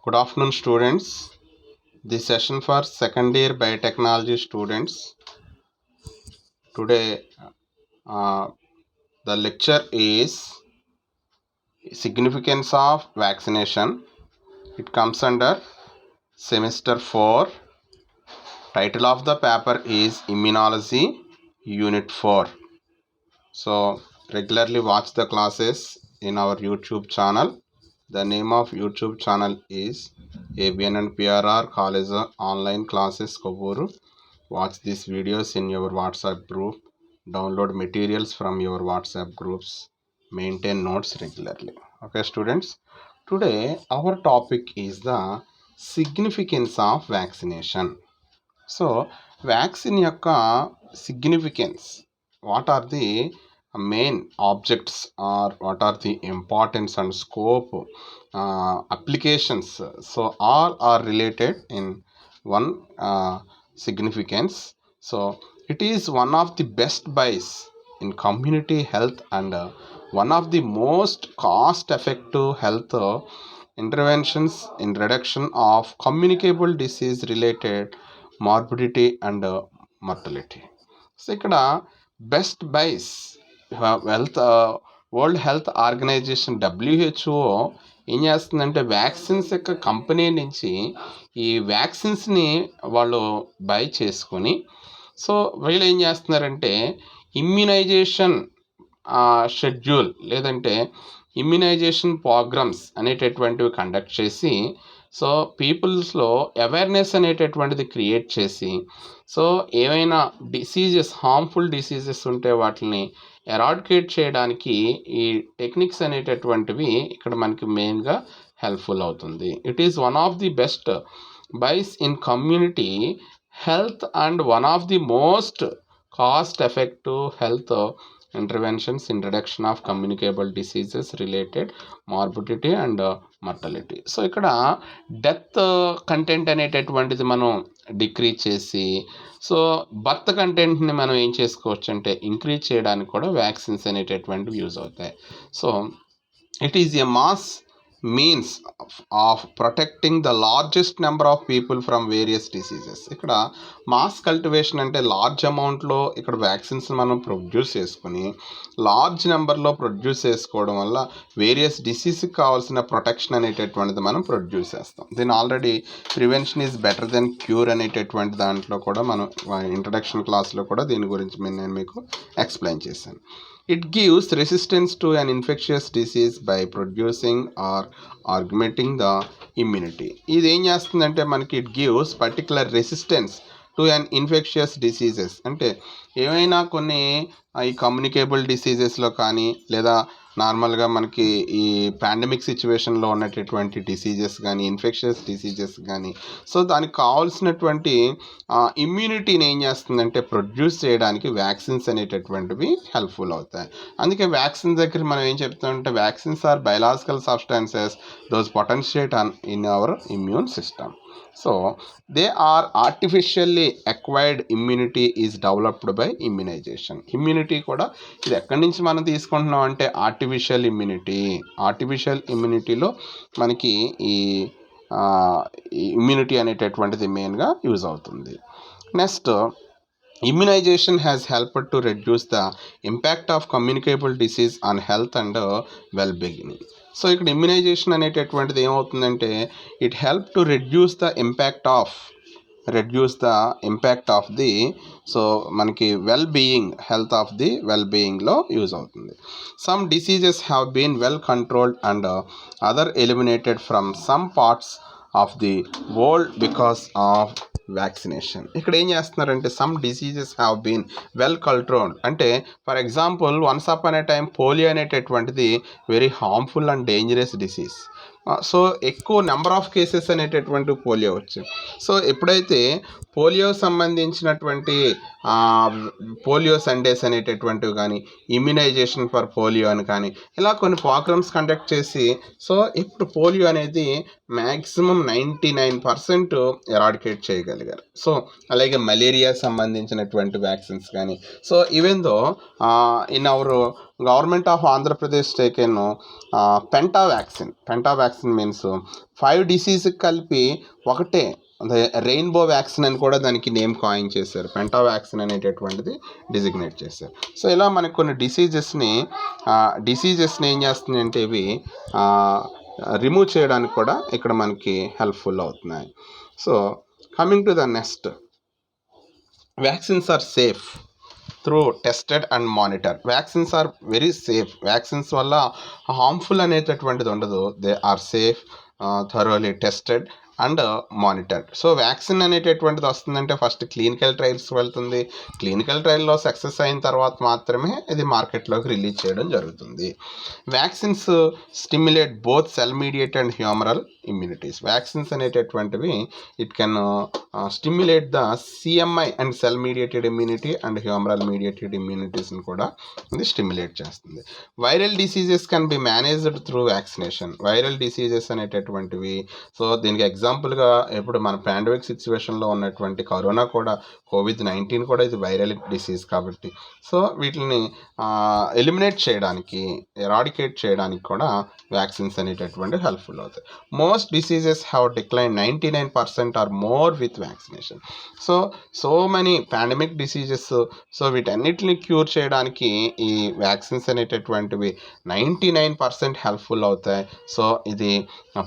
Good afternoon, students. This session for second year biotechnology students. Today, the lecture is significance of vaccination. It comes under semester 4. Title of the paper is Immunology, Unit 4. So, regularly watch the classes in our YouTube channel. The name of YouTube channel is ABN and PRR College Online Classes Kovuru. Watch these videos in your WhatsApp group. Download materials from your WhatsApp groups. Maintain notes regularly. Okay, students. Today, our topic is the significance of vaccination. So, vaccine యొక్క significance. What are the main objects or what are the importance and scope applications? So, all are related in one significance. So, it is one of the best buys in community health and one of the most cost effective health interventions in reduction of communicable disease related morbidity and mortality. So ఇక్కడ best buys health World Health Organization WHO ఏం చేస్తుందంటే vaccines యొక్క company నుంచి ఈ వ్యాక్సిన్స్ని వాళ్ళు by చేసుకొని so వీళ్ళు ఏం చేస్తున్నారంటే ఇమ్యునైజేషన్ షెడ్యూల్ లేదంటే ఇమ్యునైజేషన్ ప్రోగ్రామ్స్ అనేటటువంటివి కండక్ట్ చేసి సో పీపుల్స్లో అవేర్నెస్ అనేటటువంటిది క్రియేట్ చేసి సో ఏమైనా డిసీజెస్ హార్మ్ఫుల్ డిసీజెస్ ఉంటే వాటిని ఎరాడికేట్ చేయడానికి ఈ టెక్నిక్స్ అనేటటువంటివి ఇక్కడ మనకి మెయిన్గా హెల్ప్ఫుల్ అవుతుంది. It is one of the best buys in community health and one of the most cost effective health interventions in reduction of communicable diseases related morbidity and mortality. So ఇక్కడ death content అనేటటువంటిది మనం decrease చేసి so birth కంటెంట్ని మనం ఏం చేసుకోవచ్చు అంటే increase చేయడానికి కూడా వ్యాక్సిన్స్ అనేటటువంటివి యూజ్ అవుతాయి. So it is a mass means of protecting the largest number of people from various diseases. ఇక్కడ మాస్ కల్టివేషన్ అంటే లార్జ్ అమౌంట్లో ఇక్కడ వ్యాక్సిన్స్ మనం ప్రొడ్యూస్ చేసుకుని లార్జ్ నెంబర్లో ప్రొడ్యూస్ చేసుకోవడం వల్ల వేరియస్ డిసీజ్కి కావాల్సిన ప్రొటెక్షన్ అనేటటువంటిది మనం ప్రొడ్యూస్ చేస్తాం. దీని already prevention is better than cure అనేటటువంటి దాంట్లో కూడా మనం ఇంట్రడక్షన్ క్లాస్లో కూడా దీని గురించి నేను మీకు ఎక్స్ప్లెయిన్ చేశాను. It gives resistance to an infectious disease by producing or augmenting the immunity. ఇది ఏం చేస్తుందంటే మనకి it gives particular resistance to an infectious diseases. అంటే ఏమైనా కొన్ని ఈ కమ్యూనికేబుల్ డిసీజెస్లో కానీ లేదా నార్మల్గా మనకి ఈ పాండమిక్ సిచ్యువేషన్లో ఉన్నటువంటి డిసీజెస్ కానీ ఇన్ఫెక్షియస్ డిసీజెస్ కానీ సో దానికి కావాల్సినటువంటి ఇమ్యూనిటీని ఏం చేస్తుందంటే ప్రొడ్యూస్ చేయడానికి వ్యాక్సిన్స్ అనేటటువంటివి హెల్ప్ఫుల్ అవుతాయి. అందుకే వ్యాక్సిన్ దగ్గర మనం ఏం చెప్తామంటే vaccines are biological substances those potentiate in our immune system. So they are artificially acquired immunity is developed by immunization. Immunity కూడా ఇది ఎక్కడి నుంచి మనం తీసుకుంటున్నాం అంటే ఆర్టిఫిషియల్ ఇమ్యూనిటీలో మనకి ఈ ఇమ్యూనిటీ అనేటటువంటిది మెయిన్గా యూజ్ అవుతుంది. Next immunization has helped to reduce the impact of communicable disease on health and well-being. So ఇక్కడ ఇమ్యునైజేషన్ అనేటటువంటిది ఏమవుతుందంటే it help to reduce the impact of the so మనకి well being health of the well బీయింగ్లో use అవుతుంది. Some diseases have been well controlled and other eliminated from some parts of the world because of vaccination. ఇక్కడ ఏం చేస్తున్నారంటే some diseases have been well controlled అంటే for example once upon a time polio అనేటటువంటిది very harmful and dangerous disease. So ఎక్కువ number of cases అనేటటువంటి polio వచ్చింది. So ఎప్పుడైతే polio సంబంధించినటువంటి పోలియో సండేస్ అనేటటువంటివి కానీ ఇమ్యునైజేషన్ ఫర్ పోలియో అని కానీ ఇలా కొన్ని ప్రోగ్రామ్స్ కండక్ట్ చేసి సో ఇప్పుడు పోలియో అనేది మ్యాక్సిమం 99% ఎరాడికేట్ చేయగలిగారు. సో అలాగే మలేరియా సంబంధించినటువంటి వ్యాక్సిన్స్ కానీ so even though in our government of Andhra Pradesh taken Penta vaccine vaccine means 5 డిసీజ్కి కలిపి ఒకటే రెయిన్బో వ్యాక్సిన్ అని కూడా దానికి నేమ్ కాయిన్ చేశారు. పెంటా వ్యాక్సిన్ అనేటటువంటిది డిజిగ్నేట్ చేశారు. సో ఇలా మనకు కొన్ని డిసీజెస్ని ఏం చేస్తుంది అంటే ఇవి రిమూవ్ చేయడానికి కూడా ఇక్కడ మనకి హెల్ప్ఫుల్ అవుతున్నాయి. So coming to the next, vaccines are safe through tested and monitor. Vaccines are very safe. Vaccines వల్ల హార్మ్ఫుల్ అనేటటువంటిది ఉండదు. They are safe, thoroughly tested and monitored. So vaccine అనేటటువంటిది వస్తుందంటే ఫస్ట్ క్లినికల్ ట్రయల్స్ వెళ్తుంది. క్లినికల్ ట్రయల్లో success అయిన తర్వాత మాత్రమే ఇది మార్కెట్లోకి రిలీజ్ చేయడం జరుగుతుంది. Vaccines stimulate both cell mediated and humoral immunities. Vaccines అనేటటువంటివి it can stimulate the CMI and cell mediated immunity and humoral mediated ఇమ్యూనిటీస్ని కూడా ఇది స్టిమ్యులేట్ చేస్తుంది. Viral diseases can be managed through vaccination. Viral diseases అనేటటువంటివి, so దీనికి ఎగ్జాంపుల్గా ఇప్పుడు మన pandemic సిచ్యువేషన్లో ఉన్నటువంటి కరోనా కూడా, COVID-19 కూడా ఇది వైరల్ డిసీజ్ కాబట్టి, సో వీటిని ఎలిమినేట్ చేయడానికి, ఎరాడికేట్ చేయడానికి కూడా వ్యాక్సిన్స్ అనేటటువంటి హెల్ప్ఫుల్ అవుతాయి. Most diseases have decline 99% or more with vaccination. So many pandemic diseases, so వీటన్నిటిని క్యూర్ చేయడానికి ఈ వ్యాక్సిన్స్ అనేటటువంటివి 99% హెల్ప్ఫుల్ అవుతాయి. సో ఇది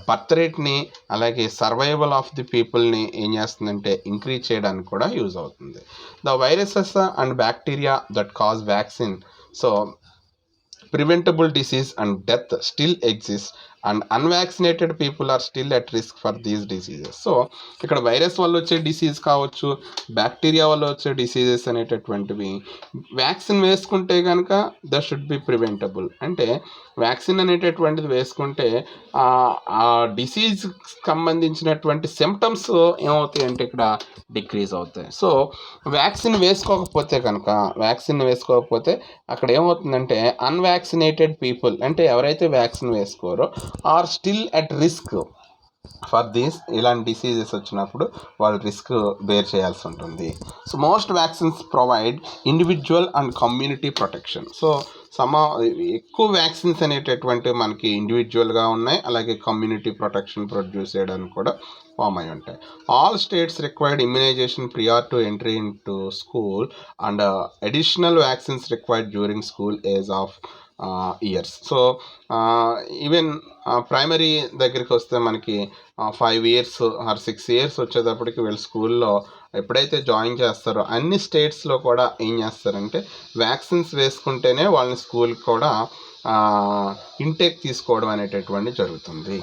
బర్త్ రేట్ని అలాగే సర్వైవల్ ఆఫ్ ది పీపుల్ని ఏం చేస్తుందంటే ఇంక్రీజ్ చేయడానికి కూడా యూజ్ అవుతుంది. The viruses and bacteria that cause vaccine, so preventable disease and death still exists and unvaccinated people are still at risk for these diseases. So ఇక్కడ virus వల్ల వచ్చే disease కావచ్చు, బ్యాక్టీరియా వల్ల వచ్చే డిసీజెస్ అనేటటువంటివి వ్యాక్సిన్ వేసుకుంటే కనుక ద షుడ్ బి ప్రివెంటబుల్. అంటే వ్యాక్సిన్ అనేటటువంటిది వేసుకుంటే ఆ డిసీజ్ సంబంధించినటువంటి సిమ్టమ్స్ ఏమవుతాయి అంటే ఇక్కడ డిక్రీజ్ అవుతాయి. సో వ్యాక్సిన్ వేసుకోకపోతే అక్కడ ఏమవుతుందంటే అన్వాక్సినేటెడ్ పీపుల్, అంటే ఎవరైతే వ్యాక్సిన్ వేసుకోరో are still at risk for these, ఇలాంటి డిసీజెస్ వచ్చినప్పుడు వాళ్ళు రిస్క్ బేర్ చేయాల్సి ఉంటుంది. So most vaccines provide individual and community protection. So ఎక్కువ వ్యాక్సిన్స్ అనేటటువంటి మనకి ఇండివిజువల్గా ఉన్నాయి, అలాగే కమ్యూనిటీ ప్రొటెక్షన్ ప్రొడ్యూస్ చేయడానికి కూడా ఫామ్ అయి ఉంటాయి. All states required immunization prior to entry into school and additional vaccines required during school age of years. So even primary దగ్గరికి వస్తే మనకి 5 years ఆర్ 6 years వచ్చేటప్పటికి వీళ్ళు స్కూల్లో ఎప్పుడైతే జాయిన్ చేస్తారో అన్ని స్టేట్స్లో కూడా ఏం చేస్తారంటే వ్యాక్సిన్స్ వేసుకుంటేనే వాళ్ళని స్కూల్కి కూడా ఇంటేక్ తీసుకోవడం అనేటటువంటి జరుగుతుంది.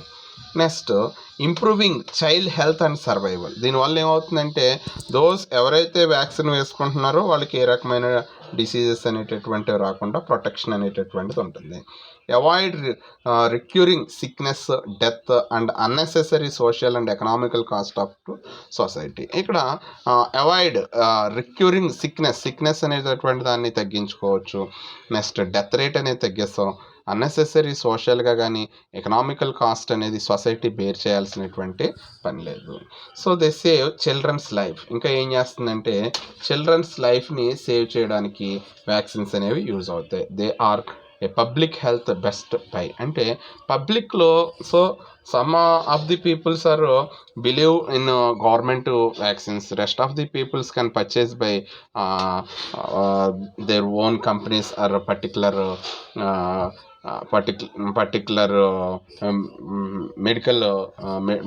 Next, improving child health and survival. దీనివల్ల ఏమవుతుందంటే ఎవరైతే వ్యాక్సిన్ వేసుకుంటున్నారో వాళ్ళకి ఏ రకమైన డిసీజెస్ అనేటటువంటివి రాకుండా ప్రొటెక్షన్ అనేటటువంటిది ఉంటుంది. Avoid recurring sickness, death and unnecessary social and economical cost off to society. ఇక్కడ అవాయిడ్ రిక్యూరింగ్ సిక్నెస్ అనేటటువంటి దాన్ని తగ్గించుకోవచ్చు. నెక్స్ట్, డెత్ రేట్ అనేది తగ్గిస్తాం. అన్నెసెసరీ సోషల్గా కానీ ఎకనామికల్ కాస్ట్ అనేది సొసైటీ బేర్ చేయాల్సినటువంటి పని లేదు. So they save children's life. ఇంకా ఏం చేస్తుందంటే చిల్డ్రన్స్ లైఫ్ని సేవ్ చేయడానికి వ్యాక్సిన్స్ అనేవి యూజ్ అవుతాయి. They are a public health best buy, అంటే పబ్లిక్లో so some of the peoples are believe in government vaccines, rest of the peoples can purchase by their own companies or particular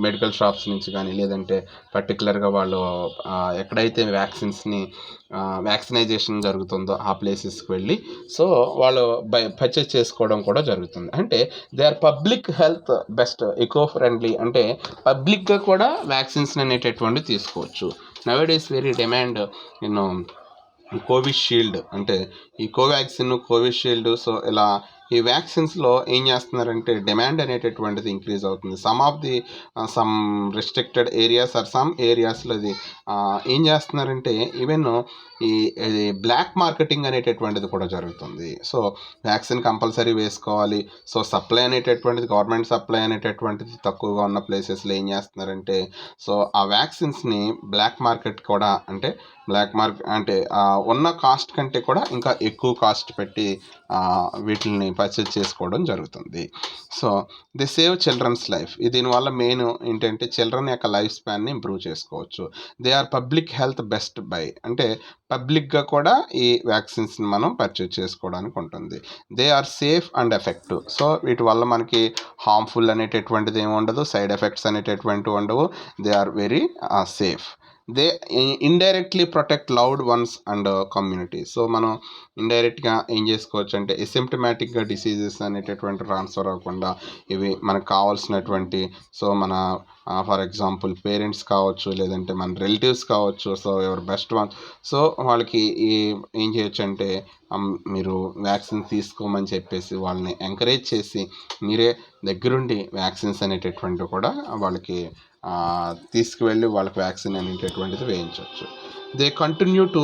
medical shops నుంచి కానీ, లేదంటే పర్టికులర్గా వాళ్ళు ఎక్కడైతే vaccinisation జరుగుతుందో ఆ ప్లేసెస్కి వెళ్ళి సో వాళ్ళు పర్చేస్ చేసుకోవడం కూడా జరుగుతుంది. అంటే they are public health best, eco friendly, అంటే పబ్లిక్గా కూడా వ్యాక్సిన్స్ అనేటటువంటి తీసుకోవచ్చు. నవేడేస్ వెరీ డిమాండ్ కోవిషీల్డ్, అంటే ఈ కోవిషీల్డ్. సో ఇలా ఈ వ్యాక్సిన్స్లో ఏం చేస్తున్నారంటే డిమాండ్ అనేటటువంటిది ఇంక్రీజ్ అవుతుంది. Some restricted areas or some ఏరియాస్లో ఇది ఏం చేస్తున్నారంటే ఈవెన్ ఈ బ్లాక్ మార్కెటింగ్ అనేటటువంటిది కూడా జరుగుతుంది. సో వ్యాక్సిన్ కంపల్సరీ వేసుకోవాలి. సో సప్లై అనేటటువంటిది, గవర్నమెంట్ సప్లై అనేటటువంటిది తక్కువగా ఉన్న ప్లేసెస్లో ఏం చేస్తున్నారంటే, సో ఆ వ్యాక్సిన్స్ని బ్లాక్ మార్కెట్ కూడా, అంటే ఉన్న కాస్ట్ కంటే కూడా ఇంకా ఎక్కువ కాస్ట్ పెట్టి వీటిని పర్చేజ్ చేసుకోవడం జరుగుతుంది. So the save children's life. దీనివల్ల మెయిన్ ఏంటంటే చిల్డ్రన్ యొక్క లైఫ్ స్పాన్ని ఇంప్రూవ్ చేసుకోవచ్చు. They are public health best buy, అంటే పబ్లిక్గా కూడా ఈ వ్యాక్సిన్స్ని మనం పర్చేజ్ చేసుకోవడానికి ఉంటుంది. They are safe and effective. So వీటి వల్ల మనకి హార్మ్ఫుల్ అనేటటువంటిది ఏమి ఉండదు, సైడ్ ఎఫెక్ట్స్ అనేటటువంటివి ఉండవు. They are very safe. They indirectly protect loved ones and community. So మనం ఇండైరెక్ట్గా ఏం చేసుకోవచ్చు అంటే ఎసిమ్టమాటిక్గా డిసీజెస్ అనేటటువంటి ట్రాన్స్ఫర్ అవ్వకుండా ఇవి మనకు కావాల్సినటువంటి, సో మన ఫర్ ఎగ్జాంపుల్ పేరెంట్స్ కావచ్చు, లేదంటే మన రిలేటివ్స్ కావచ్చు, సో ఎవరు బెస్ట్ వన్, సో వాళ్ళకి ఏం చేయొచ్చు అంటే మీరు వ్యాక్సిన్ తీసుకోమని చెప్పేసి వాళ్ళని ఎంకరేజ్ చేసి మీరే దగ్గరుండి వ్యాక్సిన్స్ అనేటటువంటివి కూడా వాళ్ళకి తీసుకువెళ్ళి వాళ్ళకి వ్యాక్సిన్ అనేటటువంటిది వేయించవచ్చు. They continue to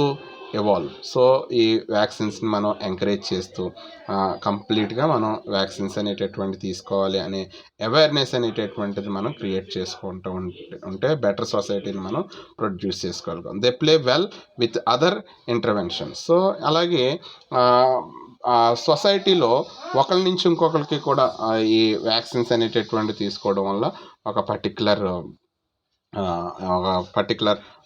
evolve. So ఈ వ్యాక్సిన్స్ని మనం ఎంకరేజ్ చేస్తూ కంప్లీట్గా మనం వ్యాక్సిన్స్ అనేటటువంటి తీసుకోవాలి అనే అవేర్నెస్ అనేటటువంటిది మనం క్రియేట్ చేసుకుంటూ ఉంటే బెటర్ సొసైటీని మనం ప్రొడ్యూస్ చేసుకోగలుగుతాం. They play well with other interventions. So అలాగే సొసైటీలో ఒకరి నుంచి ఇంకొకరికి కూడా ఈ వ్యాక్సిన్స్ అనేటటువంటి తీసుకోవడం వల్ల ఒక పర్టికులర్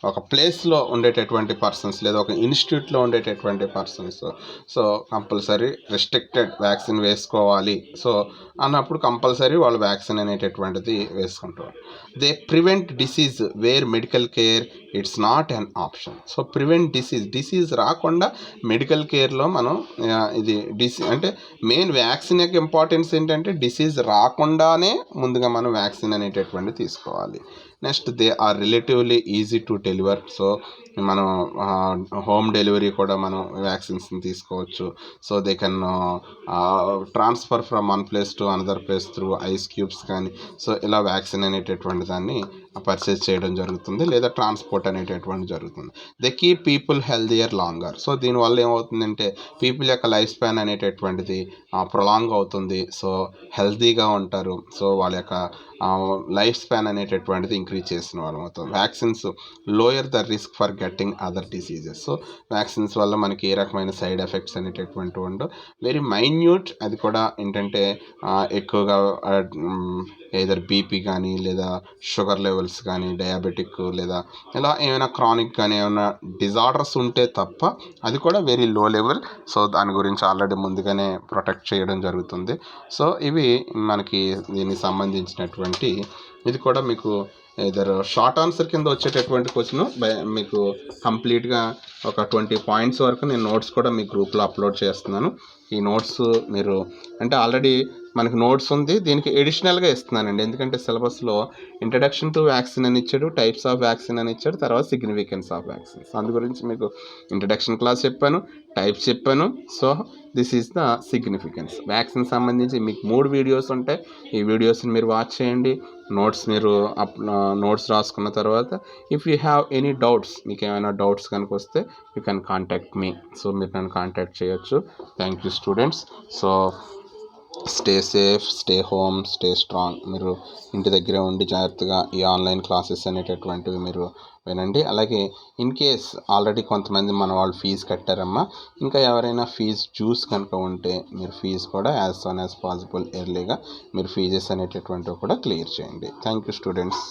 ఒక ప్లేస్లో ఉండేటటువంటి పర్సన్స్, లేదా ఒక ఇన్స్టిట్యూట్లో ఉండేటటువంటి persons, so compulsory restricted vaccine వేసుకోవాలి సో అన్నప్పుడు కంపల్సరీ వాళ్ళు వ్యాక్సిన్ అనేటటువంటిది వేసుకుంటారు. They prevent disease where medical care it's not an option. So prevent disease రాకుండా మెడికల్ కేర్లో మనం అంటే మెయిన్ వ్యాక్సిన్ యొక్క ఇంపార్టెన్స్ ఏంటంటే డిసీజ్ రాకుండానే ముందుగా మనం వ్యాక్సిన్ అనేటటువంటి తీసుకోవాలి. Next they are relatively easy to deliver. So మనం హోమ్ డెలివరీ కూడా మనం వ్యాక్సిన్స్ని తీసుకోవచ్చు. So they can transfer from one place to another place through ice cubes కానీ, సో ఇలా వ్యాక్సిన్ అనేటటువంటి దాన్ని పర్చేజ్ చేయడం జరుగుతుంది, లేదా ట్రాన్స్పోర్ట్ అనేటటువంటి జరుగుతుంది. They keep people healthier longer. So దీనివల్ల ఏమవుతుందంటే పీపుల్ యొక్క లైఫ్ స్పాన్ అనేటటువంటిది ప్రొలాంగ్ అవుతుంది. సో హెల్తీగా ఉంటారు. సో వాళ్ళ యొక్క లైఫ్ స్పాన్ అనేటటువంటిది ఇంక్రీజ్ చేసిన వాళ్ళు అవుతాం. Vaccines lower the risk for getting other diseases. So vaccines వల్ల మనకి ఏ రకమైన సైడ్ ఎఫెక్ట్స్ అనేటటువంటి ఉండవు. Very minute. అది కూడా ఏంటంటే ఎక్కువగా ఏదర్ బీపీ కానీ, లేదా షుగర్ లెవెల్స్ కానీ, డయాబెటిక్, లేదా ఇలా ఏమైనా క్రానిక్ కానీ ఏమైనా డిజార్డర్స్ ఉంటే తప్ప అది కూడా వెరీ లో లెవెల్. సో దాని గురించి ఆల్రెడీ ముందుగానే ప్రొటెక్ట్ చేయడం జరుగుతుంది. సో ఇవి మనకి దీనికి సంబంధించినటువంటి, ఇది కూడా మీకు ఇద్దరు షార్ట్ ఆన్సర్ కింద వచ్చేటటువంటి క్వశ్చన్ మీకు కంప్లీట్గా ఒక 20 పాయింట్స్ వరకు నేను నోట్స్ కూడా మీ గ్రూప్లో అప్లోడ్ చేస్తున్నాను. ఈ నోట్స్ మీరు అంటే ఆల్రెడీ మనకి నోట్స్ ఉంది, దీనికి ఎడిషనల్గా ఇస్తున్నానండి. ఎందుకంటే సిలబస్లో ఇంట్రడక్షన్ టు వ్యాక్సిన్ అని ఇచ్చాడు, టైప్స్ ఆఫ్ వ్యాక్సిన్ అని ఇచ్చాడు, తర్వాత సిగ్నిఫికెన్స్ ఆఫ్ వ్యాక్సిన్స్. అందు గురించి మీకు ఇంట్రడక్షన్ క్లాస్ చెప్పాను, టైప్స్ చెప్పాను. So this is the significance. Vaccine సంబంధించి మీకు 3 వీడియోస్ ఉంటాయి. ఈ వీడియోస్ని మీరు వాచ్ చేయండి. నోట్స్ రాసుకున్న తర్వాత if you have any doubts, మీకు ఏమైనా డౌట్స్ కనుక వస్తే you can contact me. So మీరు నన్ను కాంటాక్ట్ చేయొచ్చు. Thank you students. So stay safe, stay home, stay strong. మీరు ఇంటి దగ్గర ఉండి జాగ్రత్తగా ఈ ఆన్లైన్ క్లాసెస్ అనేటటువంటివి మీరు వినండి. అలాగే ఇన్ కేస్ ఆల్రెడీ కొంతమంది మన వాళ్ళు ఫీజు కట్టారమ్మా, ఇంకా ఎవరైనా ఫీజు డ్యూస్ కనుక ఉంటే మీరు ఫీజు కూడా యాజ్ సూన్ యాజ్ పాసిబుల్ ఎర్లీగా మీరు ఫీజెస్ అనేటటువంటివి కూడా క్లియర్ చేయండి. Thank you students.